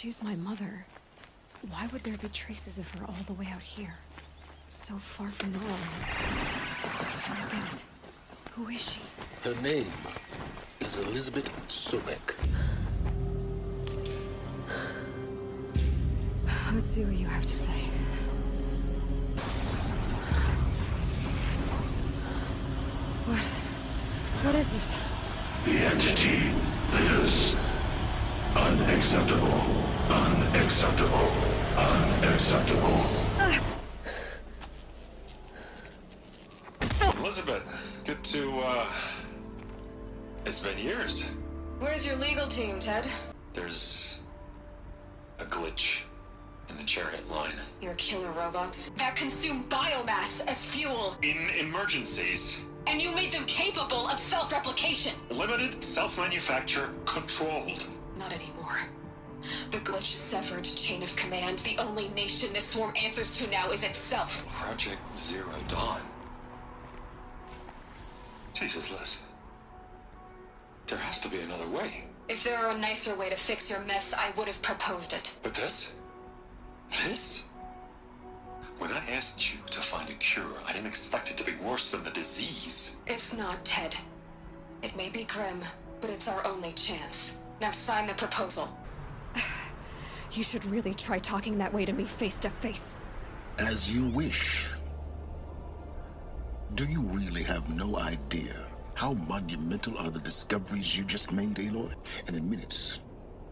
she's my mother, why would there be traces of her all the way out here? So far from normal. I don't get it. Who is she? Her name is Elizabeth Sobek. Let's see what you have to say. What is this? The entity lives. Unacceptable. Unacceptable. Unacceptable. Elizabeth, good to, it's been years. Where's your legal team, Ted? There's a glitch in the chariot line. Your killer robots that consume biomass as fuel. In emergencies. And you made them capable of self-replication. Limited, self-manufacture, controlled. Not anymore. The glitch severed chain of command. The only nation this swarm answers to now is itself. Project Zero Dawn. Jesus, Liz. There has to be another way. If there were a nicer way to fix your mess, I would have proposed it. But this? This? When I asked you to find a cure, I didn't expect it to be worse than the disease. It's not, Ted. It may be grim, but it's our only chance. Now sign the proposal. You should really try talking that way to me face to face. As you wish. Do you really have no idea how monumental are the discoveries you just made, Aloy? And in minutes,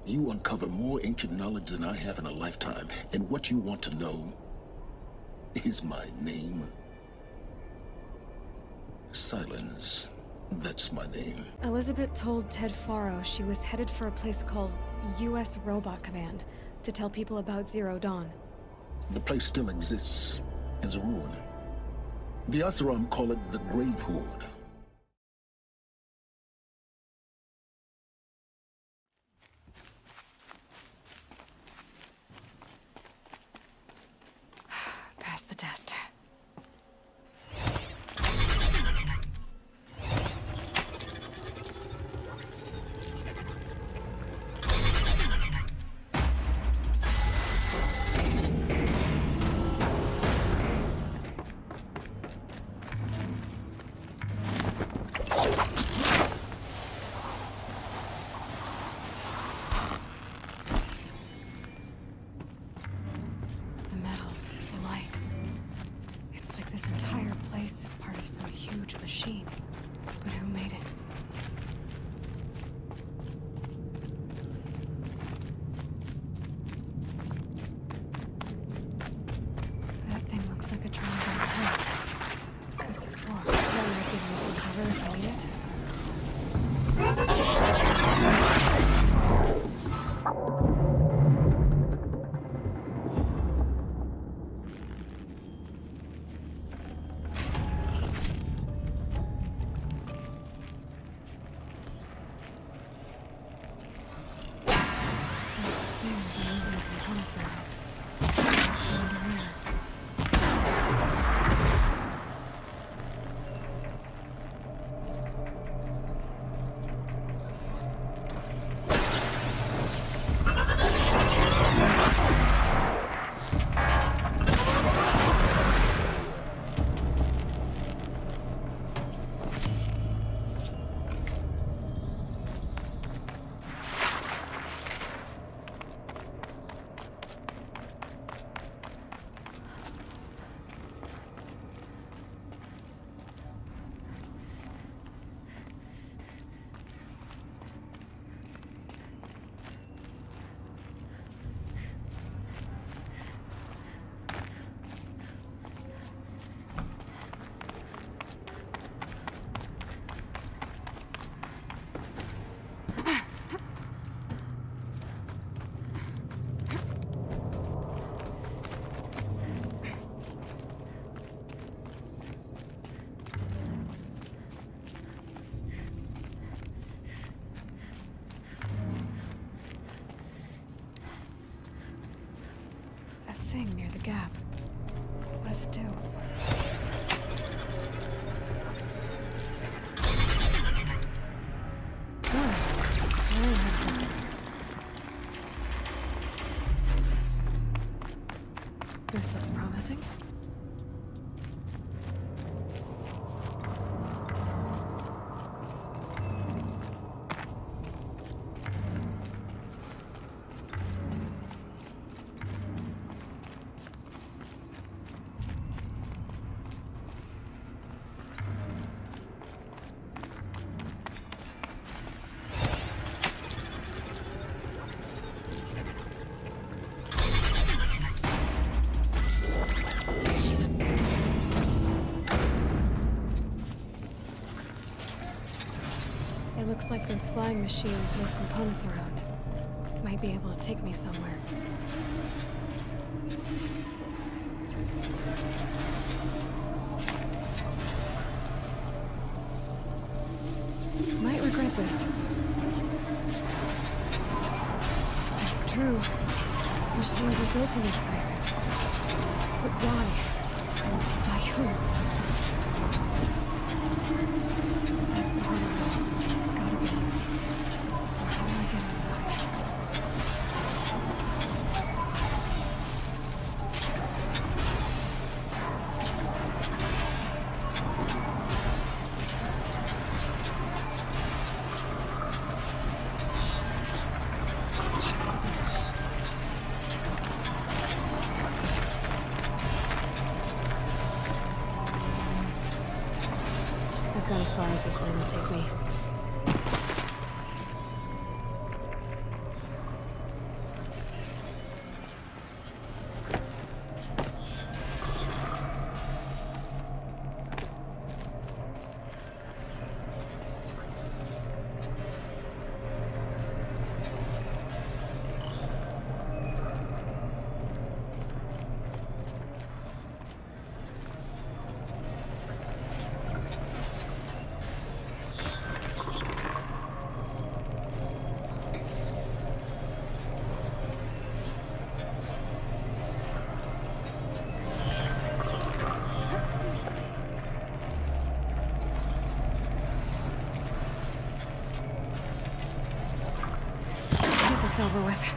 you uncover more ancient knowledge than I have in a lifetime. And what you want to know is my name. Silence. That's my name. Elizabeth told Ted Faro she was headed for a place called U.S. Robot Command to tell people about Zero Dawn. The place still exists as a ruin. The Asaram call it the Grave-Hoard. Pass the test. Machine. But who made it? That thing looks like a triangle head. What's it for? That might give me some cover if I need it. Thing near the gap. What does it do? Oh, Those flying machines move components around. Might be able to take me somewhere. Might regret this. That's true. Machines are built in these places. But why? By who? That's the hard one. It's gotta be. So how do I get inside? I've got as far as this thing will take me. Get this over with.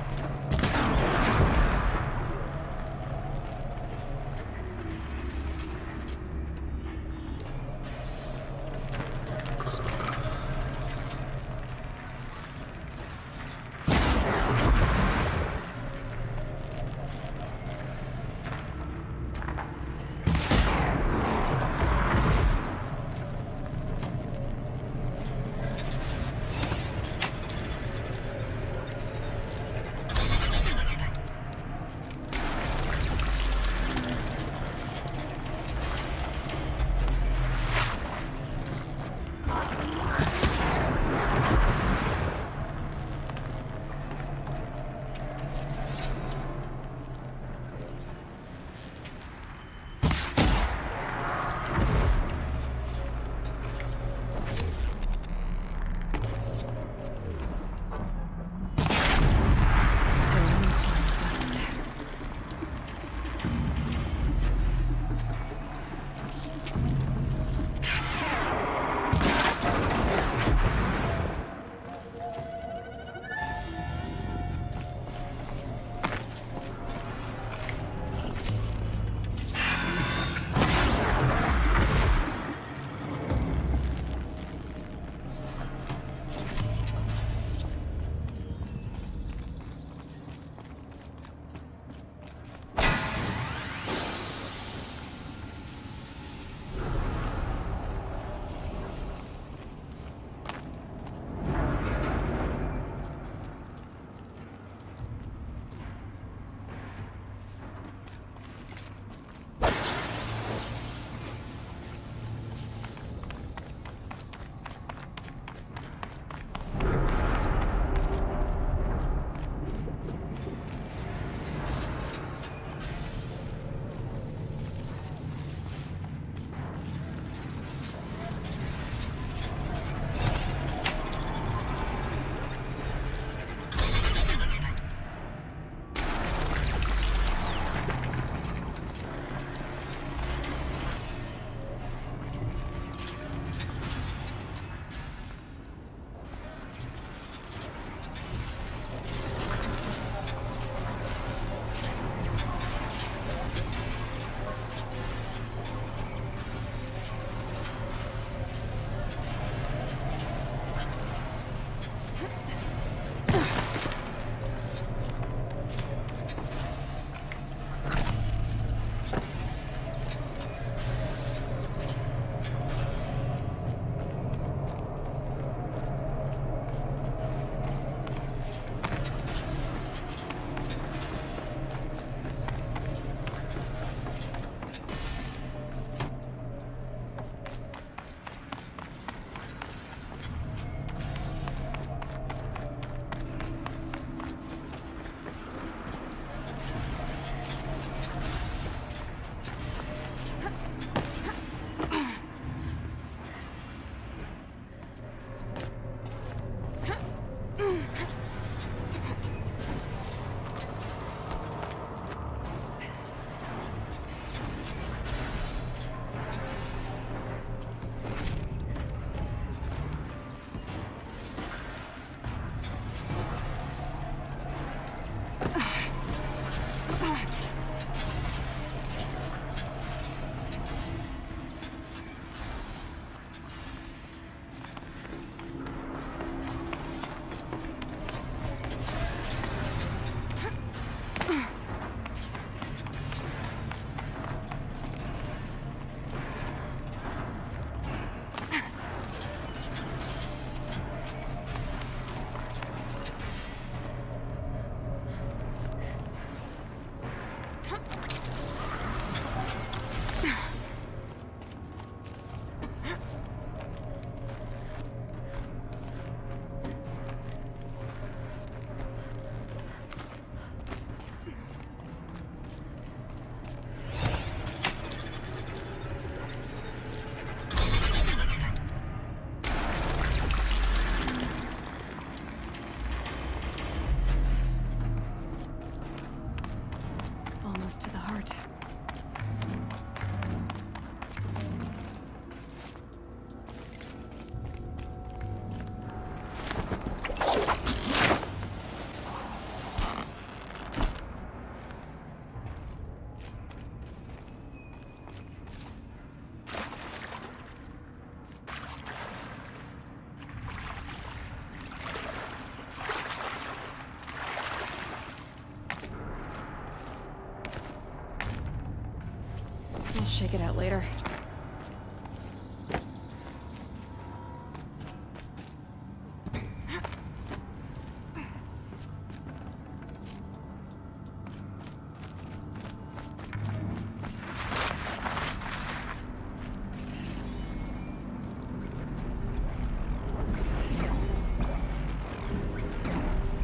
I'll shake it out later.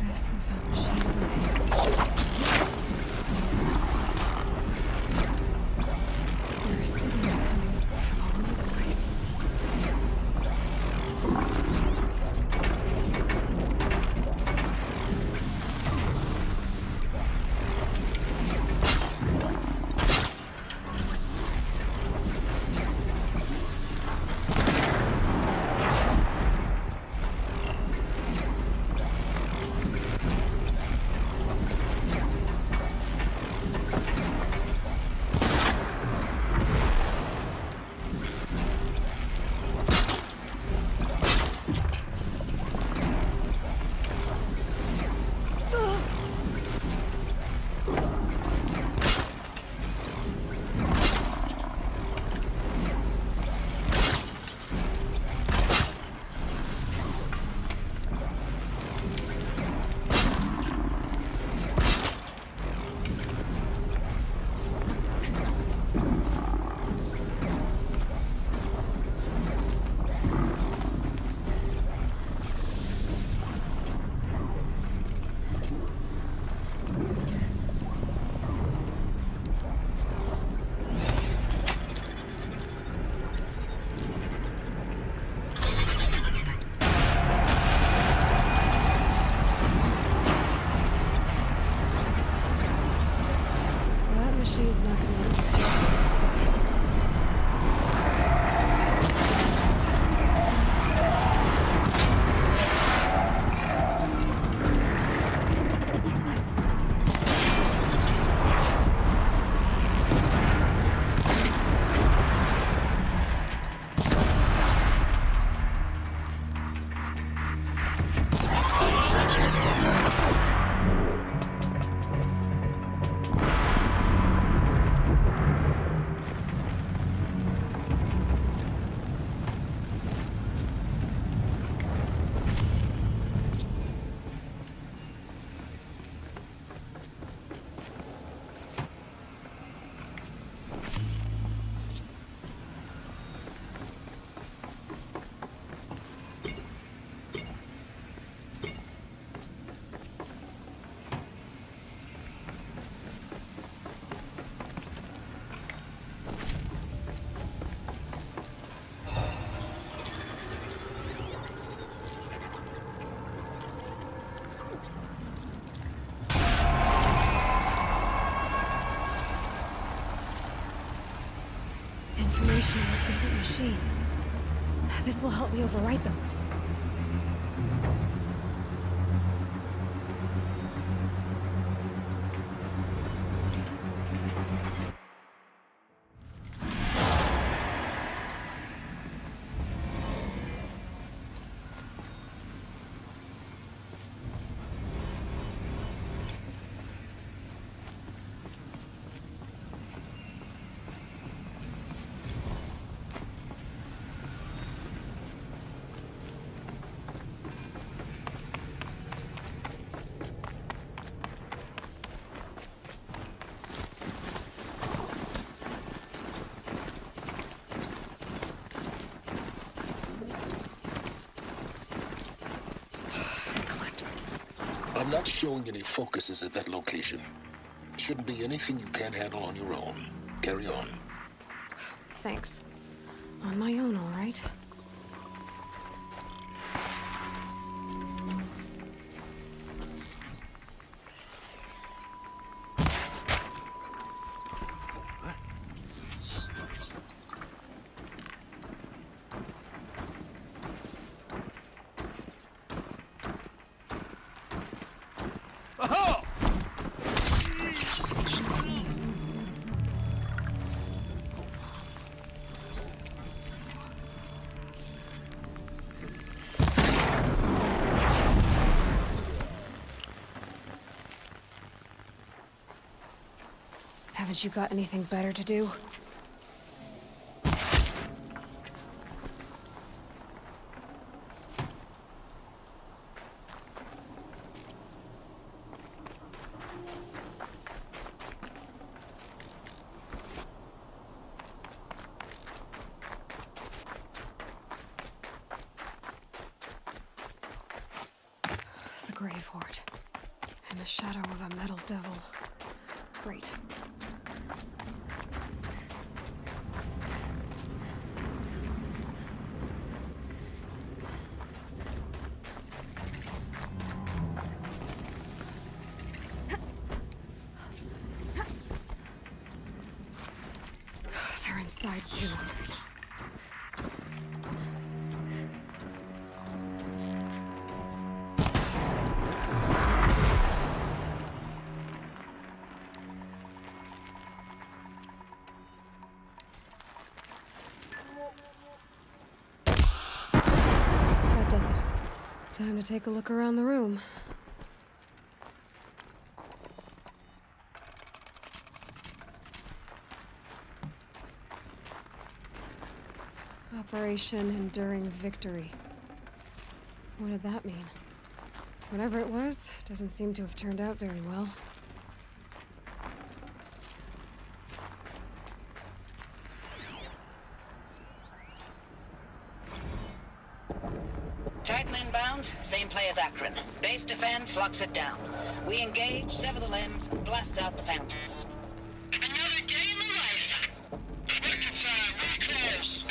This is how machines are made. There are signals coming from all over the place. That machine's not gonna let me take all this stuff. Information about different machines. This will help me overwrite them. I'm not showing any focuses at that location. Shouldn't be anything you can't handle on your own. Carry on. Thanks. On my own, all right? Haven't you got anything better to do? Grave-Hoard. In the shadow of a metal devil. Great. They're inside too. That does it. Time to take a look around the room. Operation Enduring Victory. What did that mean? Whatever it was, doesn't seem to have turned out very well. Titan inbound, same play as Akron. Base defense locks it down. We engage, sever the limbs, and blast out the foundries. Another day in the life. Record time, really close.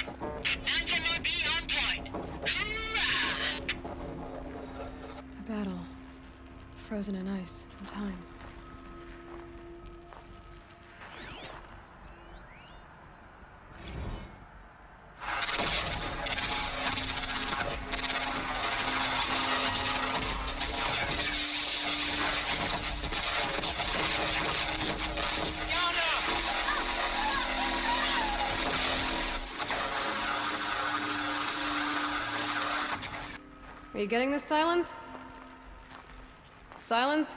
Anthem will be on point. Hoorah! A battle. Frozen in ice and time. Are you getting this, Silence? Silence?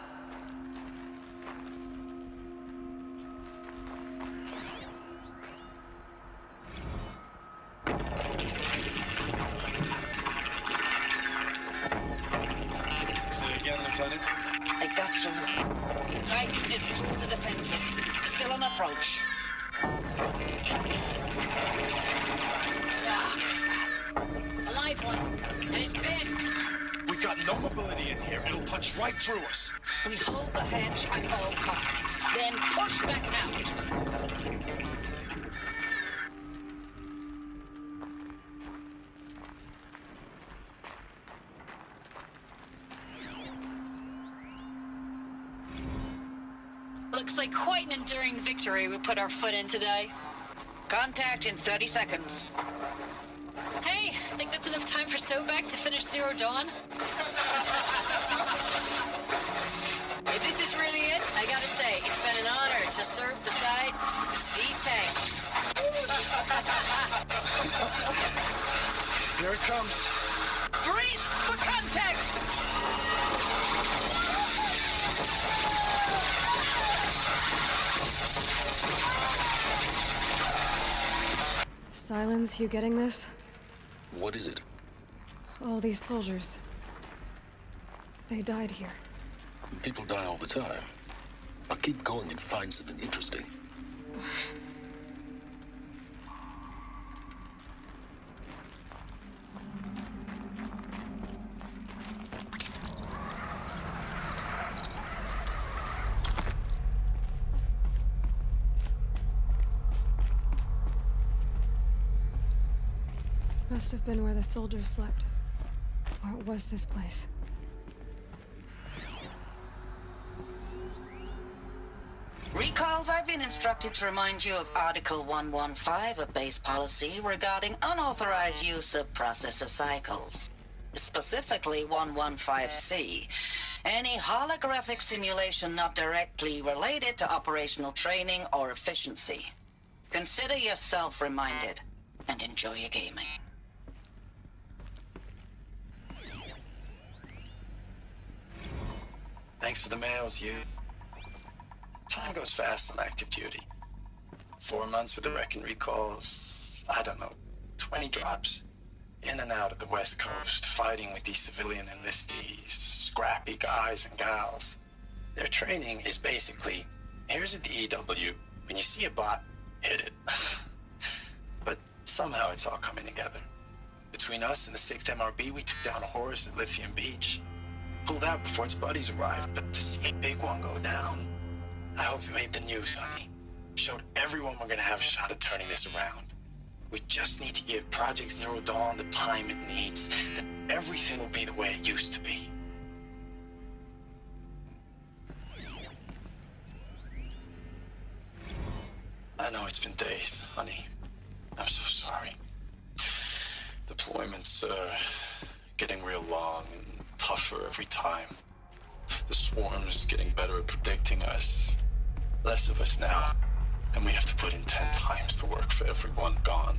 Say again, Lieutenant. I got some. Titan is through the defenses. Still on approach. Ah, a live one. And he's pissed. We got no mobility in here. It'll punch right through us. We hold the hedge at all costs. Then push back out. Looks like quite an enduring victory we put our foot in today. Contact in 30 seconds. Hey, think that's enough time for Sobek to finish Zero Dawn? If this is really it, I gotta say, it's been an honor to serve beside these tanks. Here it comes. Brace for contact! Silence, you getting this? What is it? All these soldiers. They died here. People die all the time. I'll keep going and find something interesting. Must have been where the soldiers slept. Or it was this place. Recalls, I've been instructed to remind you of Article 115 of base policy regarding unauthorized use of processor cycles. Specifically 115C. Any holographic simulation not directly related to operational training or efficiency. Consider yourself reminded and enjoy your gaming. Thanks for the mails, you. Time goes fast on active duty. 4 months with the wrecking recalls, I don't know, 20 drops. In and out of the West Coast, fighting with these civilian enlistees, scrappy guys and gals. Their training is basically, here's a DEW, when you see a bot, hit it. But somehow it's all coming together. Between us and the 6th MRB, we took down a horse at Lithium Beach. pulled out before its buddies arrived, but to see a big one go down, I hope you made the news, honey. Showed everyone we're gonna have a shot at turning this around. We just need to give Project Zero Dawn the time it needs, then everything will be the way it used to be. I know it's been days, honey. I'm so sorry. Deployments are getting real long and tougher every time. The swarm's getting better at predicting us. Less of us now. And we have to put in 10 times the work for everyone gone.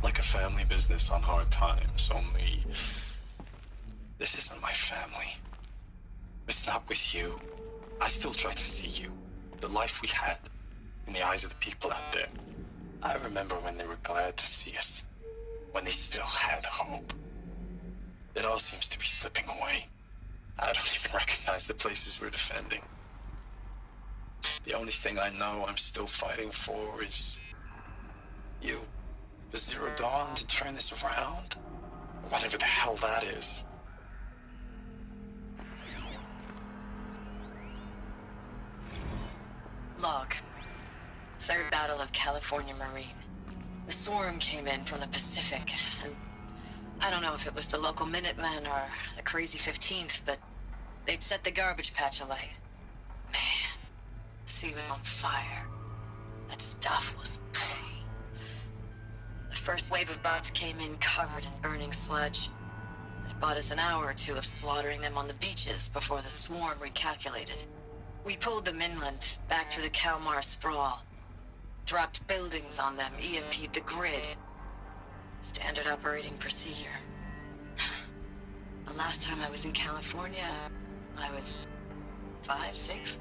Like a family business on hard times, only... this isn't my family. It's not with you. I still try to see you. The life we had. In the eyes of the people out there. I remember when they were glad to see us. When they still had hope. It all seems to be slipping away. I don't even recognize the places we're defending. The only thing I know I'm still fighting for is... you. For Zero Dawn to turn this around? Whatever the hell that is. Log. Third Battle of California Marine. The swarm came in from the Pacific, and I don't know if it was the local Minutemen or the crazy 15th, but they'd set the garbage patch alight. Man, the sea was on fire. That stuff was... The first wave of bots came in covered in burning sludge. It bought us an hour or two of slaughtering them on the beaches before the swarm recalculated. We pulled them inland, back through the Kalmar sprawl. Dropped buildings on them, EMP'd the grid. Standard operating procedure. The last time I was in California, I was 5, 6.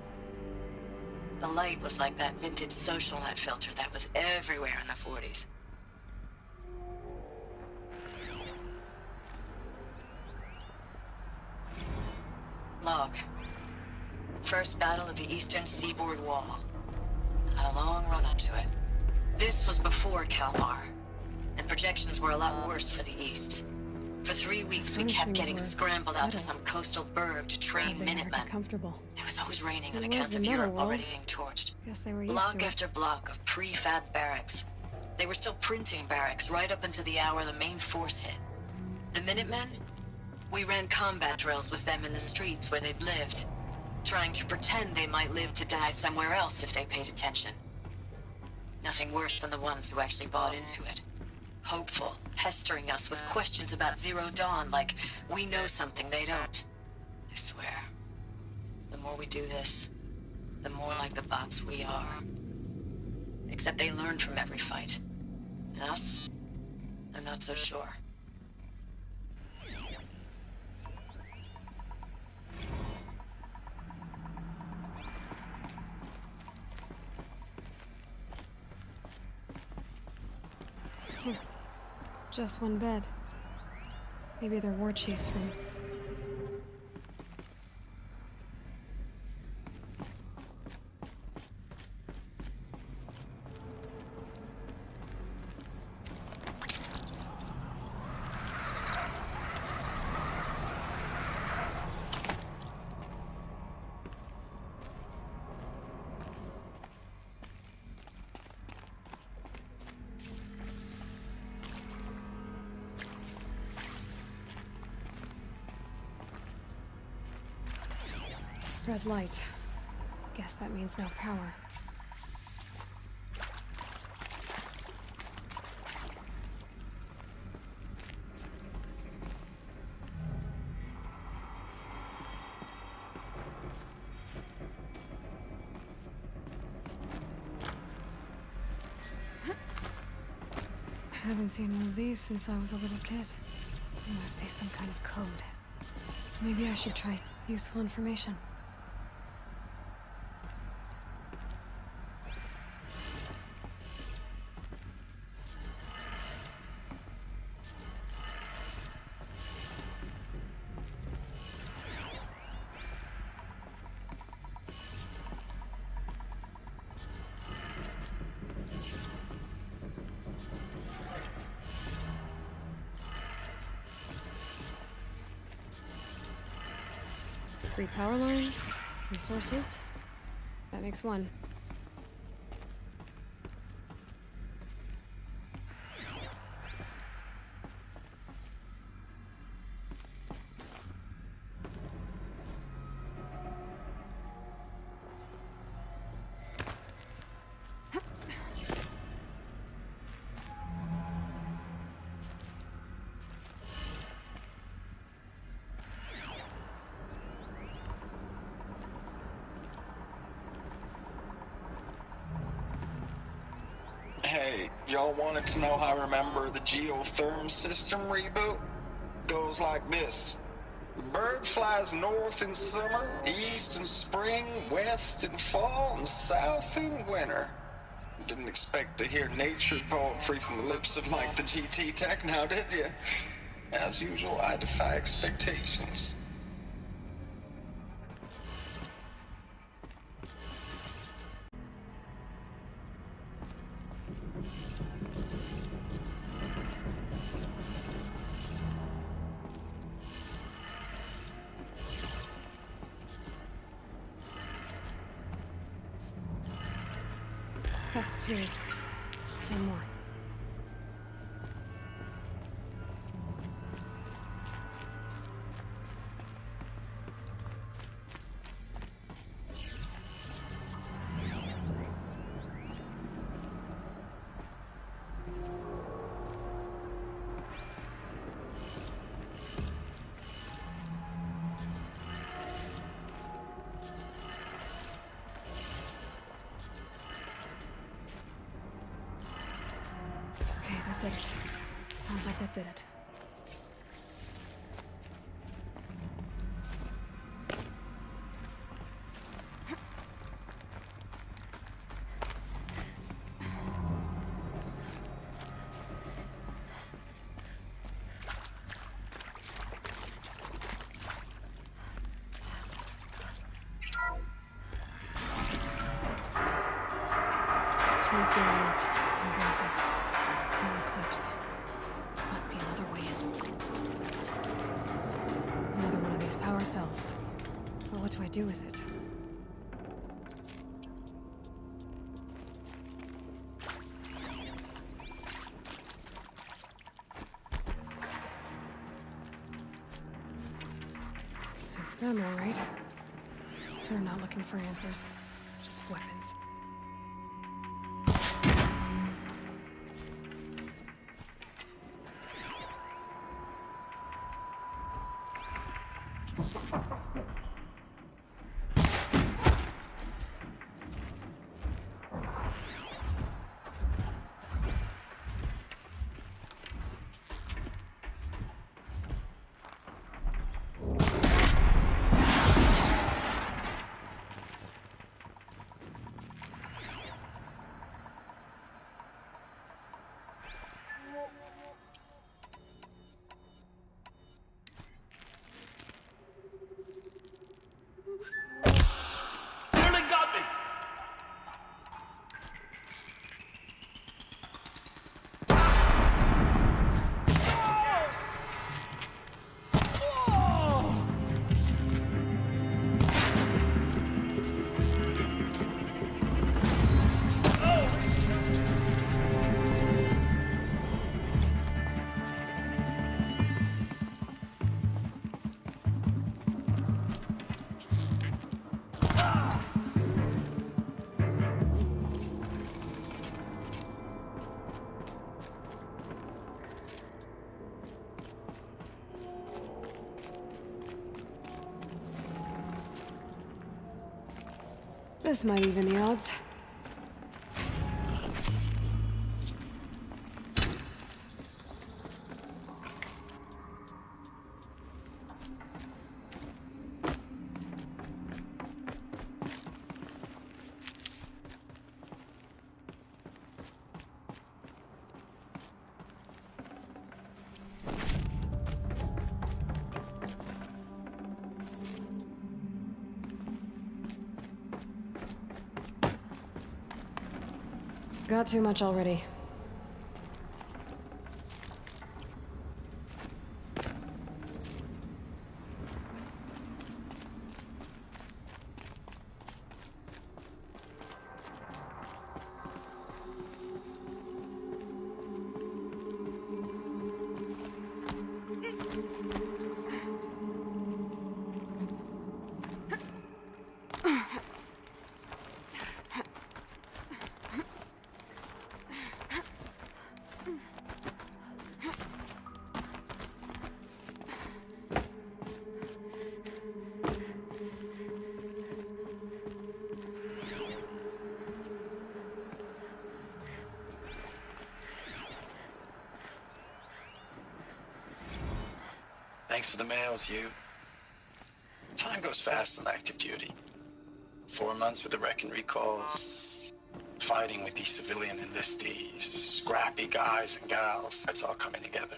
The light was like that vintage social net filter that was everywhere in the 40s. Log. First battle of the eastern seaboard wall. Had a long run up to it. This was before Kalmar, and projections were a lot worse for the east. For 3 weeks, we kept getting scrambled out to some coastal burg to train Minutemen. It was always raining on account of Europe already being torched. Guess they were used Block to it. after block of prefab barracks. They were still printing barracks right up until the hour the main force hit. The Minutemen? We ran combat drills with them in the streets where they'd lived, trying to pretend they might live to die somewhere else if they paid attention. Nothing worse than the ones who actually bought into it. Hopeful, pestering us with questions about Zero Dawn like we know something they don't. I swear, the more we do this, the more like the bots we are. Except they learn from every fight. And us? I'm not so sure. Just one bed. Maybe they're war chief's room. Red light. Guess that means no power. I haven't seen one of these since I was a little kid. There must be some kind of code. Maybe I should try useful information. 3 power lines, 3 sources. That makes 1. Hey, y'all wanted to know how I remember the geotherm system reboot? Goes like this. The bird flies north in summer, east in spring, west in fall, and south in winter. Didn't expect to hear nature poetry from the lips of Mike the GT Tech now, did you? As usual, I defy expectations. That's 2. And more. Okay, that did it. Sounds like that did it. Tools being used. No voices. No eclipse. Must be another way in. Another one of these power cells. Well, what do I do with it? It's them, all right. They're not looking for answers. Just weapons. Nearly got me! This might even the odds. Got too much already. Thanks for the mails, you. Time goes fast on active duty. 4 months with the wreck and recalls, fighting with these civilian enlistees, scrappy guys and gals. That's all coming together.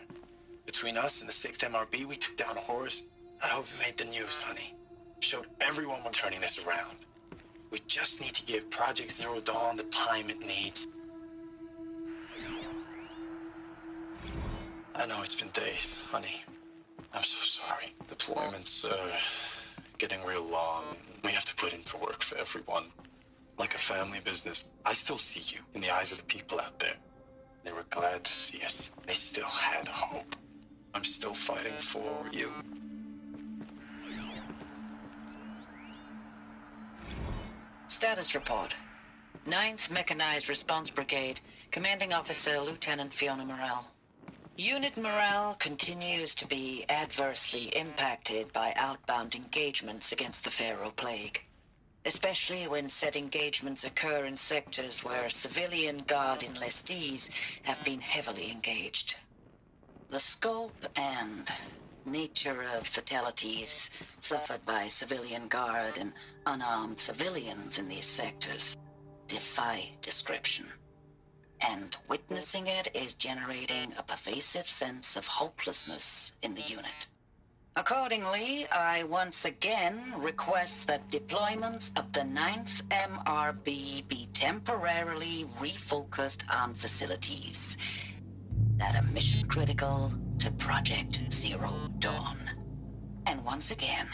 Between us and the 6th MRB, we took down a horse. I hope you made the news, honey. Showed everyone we're turning this around. We just need to give Project Zero Dawn the time it needs. I know it's been days, honey. I'm so sorry. Deployments, getting real long. We have to put into work for everyone. Like a family business. I still see you in the eyes of the people out there. They were glad to see us. They still had hope. I'm still fighting for you. Status report. 9th Mechanized Response Brigade, Commanding Officer Lieutenant Fiona Morrell. Unit morale continues to be adversely impacted by outbound engagements against the Pharaoh Plague, especially when said engagements occur in sectors where civilian guard enlistees have been heavily engaged. The scope and nature of fatalities suffered by civilian guard and unarmed civilians in these sectors defy description. And witnessing it is generating a pervasive sense of hopelessness in the unit. Accordingly, I once again request that deployments of the 9th MRB be temporarily refocused on facilities that are mission critical to Project Zero Dawn. And once again,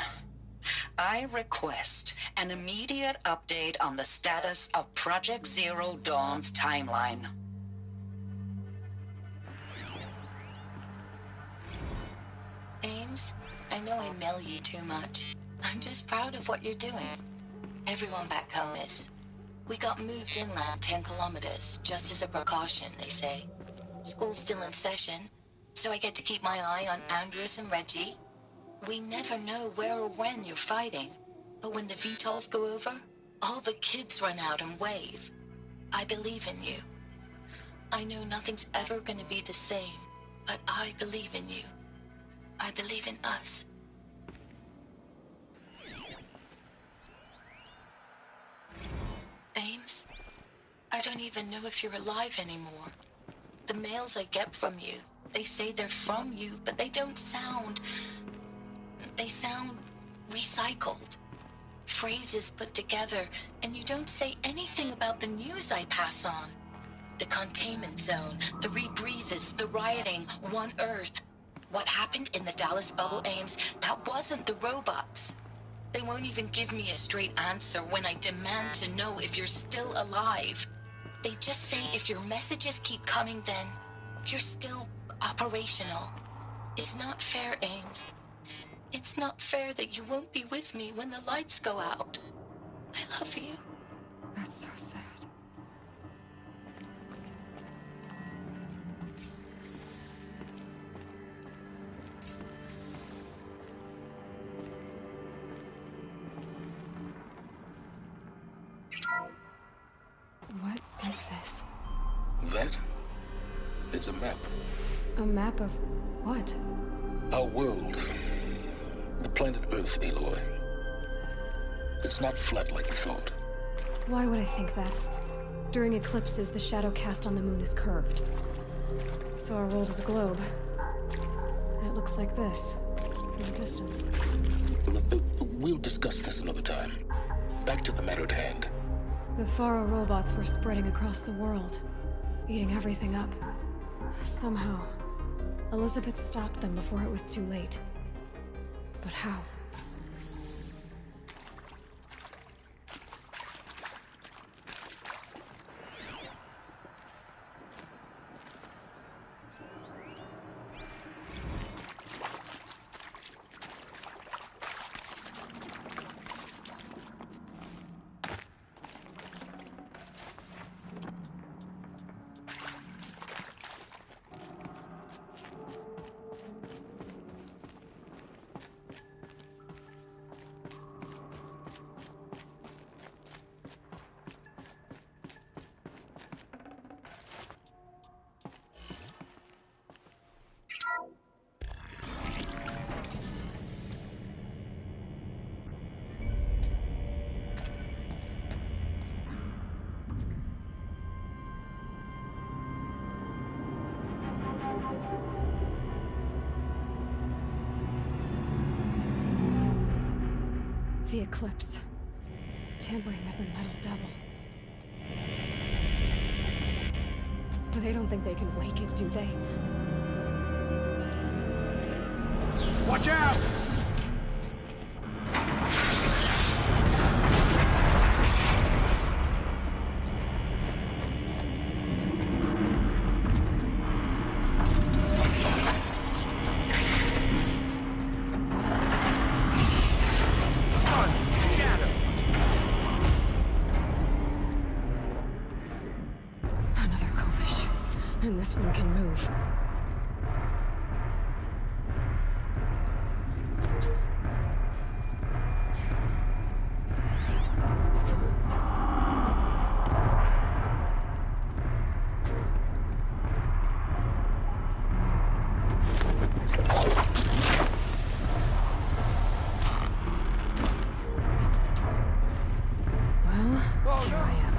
I request an immediate update on the status of Project Zero Dawn's timeline. Ames, I know I mail you too much. I'm just proud of what you're doing. Everyone back home is. We got moved inland 10 kilometers, just as a precaution, they say. School's still in session, so I get to keep my eye on Andres and Reggie. We never know where or when you're fighting, but when the VTOLs go over, all the kids run out and wave. I believe in you. I know nothing's ever gonna be the same, but I believe in you. I believe in us. Ames, I don't even know if you're alive anymore. The mails I get from you, they say they're from you, but they don't sound... They sound recycled. Phrases put together, and you don't say anything about the news I pass on. The containment zone, the rebreathers, the rioting, One Earth. What happened in the Dallas bubble, Ames, that wasn't the robots. They won't even give me a straight answer when I demand to know if you're still alive. They just say if your messages keep coming, then you're still operational. It's not fair, Ames. It's not fair that you won't be with me when the lights go out. I love you. That's so sad. What is this? That? It's a map. A map of what? Our world. The planet Earth, Aloy. It's not flat like you thought. Why would I think that? During eclipses, the shadow cast on the moon is curved. So our world is a globe. And it looks like this, from a distance. We'll discuss this another time. Back to the matter at hand. The Faro robots were spreading across the world, eating everything up. Somehow, Elizabeth stopped them before it was too late. But how? The Eclipse. Tampering with the metal devil. They don't think they can wake it, do they? Watch out! Another Kobish. And this one can move. Well, here I am.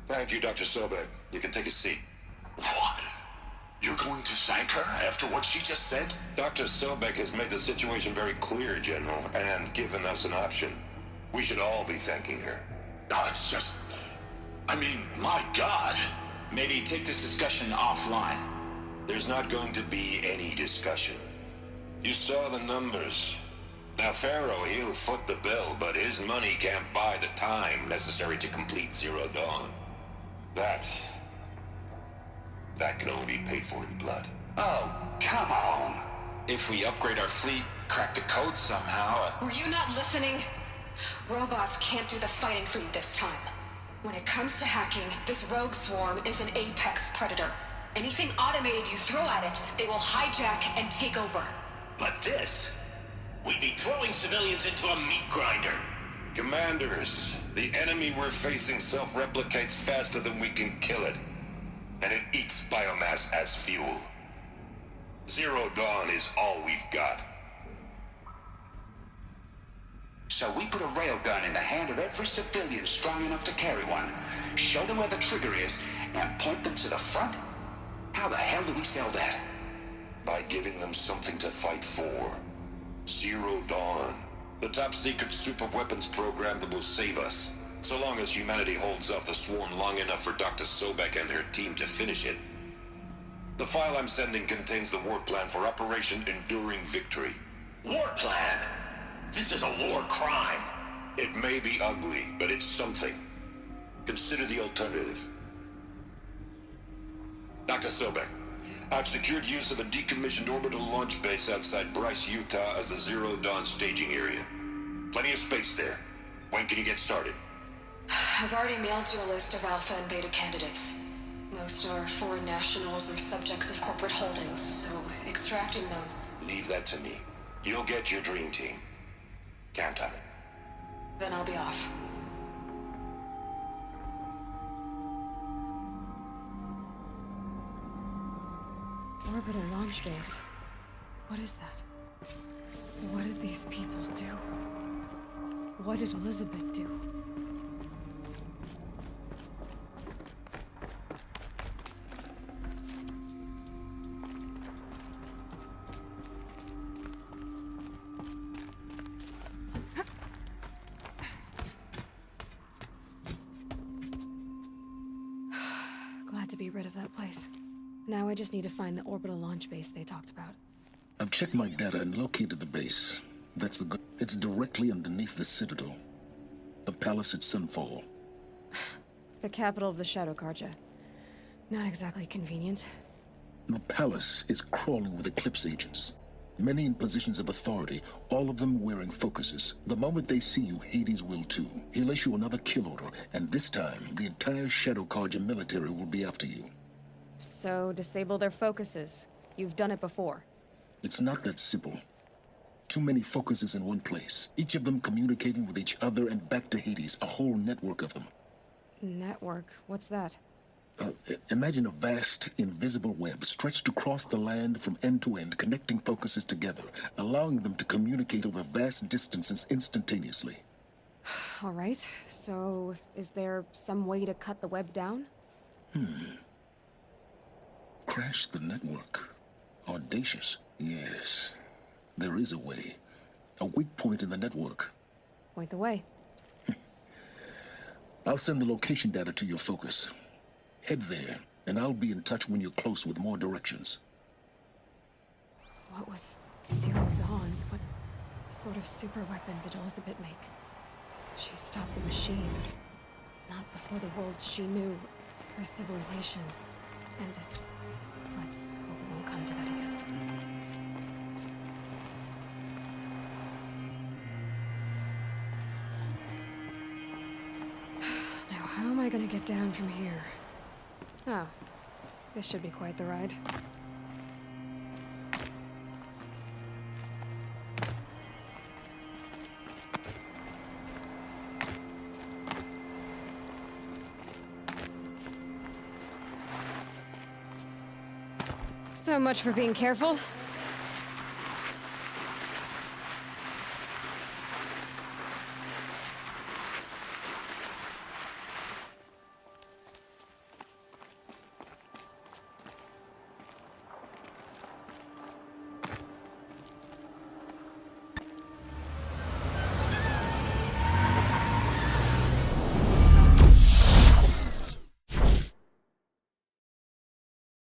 Thank you, Dr. Sobek. You can take a seat. What? You're going to thank her after what she just said? Dr. Sobek has made the situation very clear, General, and given us an option. We should all be thanking her. No, it's just... I mean, my God. Maybe take this discussion offline. There's not going to be any discussion. You saw the numbers. Now, Pharaoh, he'll foot the bill, but his money can't buy the time necessary to complete Zero Dawn. That can only be paid for in blood. Oh, come on. If we upgrade our fleet, crack the code somehow... Were you not listening? Robots can't do the fighting for you this time. When it comes to hacking, this rogue swarm is an apex predator. Anything automated you throw at it, they will hijack and take over. But this... We'd be throwing civilians into a meat grinder. Commanders, the enemy we're facing self-replicates faster than we can kill it. And it eats biomass as fuel. Zero Dawn is all we've got. So we put a railgun in the hand of every civilian strong enough to carry one, show them where the trigger is, and point them to the front? How the hell do we sell that? By giving them something to fight for. Zero Dawn. The top secret super weapons program that will save us. So long as humanity holds off the Swarm long enough for Dr. Sobek and her team to finish it. The file I'm sending contains the war plan for Operation Enduring Victory. War plan? This is a war crime. It may be ugly, but it's something. Consider the alternative. Dr. Sobek, I've secured use of a decommissioned orbital launch base outside Bryce, Utah as the Zero Dawn staging area. Plenty of space there. When can you get started? I've already mailed you a list of Alpha and Beta candidates. Most are foreign nationals or subjects of corporate holdings, so extracting them... Leave that to me. You'll get your dream team. Count on it. Then I'll be off. Orbital launch base. What is that? What did these people do? What did Elizabeth do? Glad to be rid of that place. Now I just need to find the orbital launch base they talked about. I've checked my data and located the base. That's the good. It's directly underneath the Citadel. The palace at Sunfall. The capital of the Shadow Carja. Not exactly convenient. The palace is crawling with Eclipse agents. Many in positions of authority, all of them wearing focuses. The moment they see you, Hades will too. He'll issue another kill order, and this time, the entire Shadow Carja military will be after you. So, disable their focuses. You've done it before. It's not that simple. Too many focuses in one place, each of them communicating with each other and back to Hades, a whole network of them. Network? What's that? Imagine a vast, invisible web stretched across the land from end to end, connecting focuses together, allowing them to communicate over vast distances instantaneously. All right, so is there some way to cut the web down? Crash the network. Audacious. Yes, there is a way. A weak point in the network. Point the way. I'll send the location data to your focus. Head there, and I'll be in touch when you're close with more directions. What was Zero Dawn? What sort of super weapon did Elizabeth make? She stopped the machines. Not before the world she knew, her civilization, ended. Let's hope it won't come to that again. Now, how am I gonna get down from here? Oh, this should be quite the ride. So much for being careful.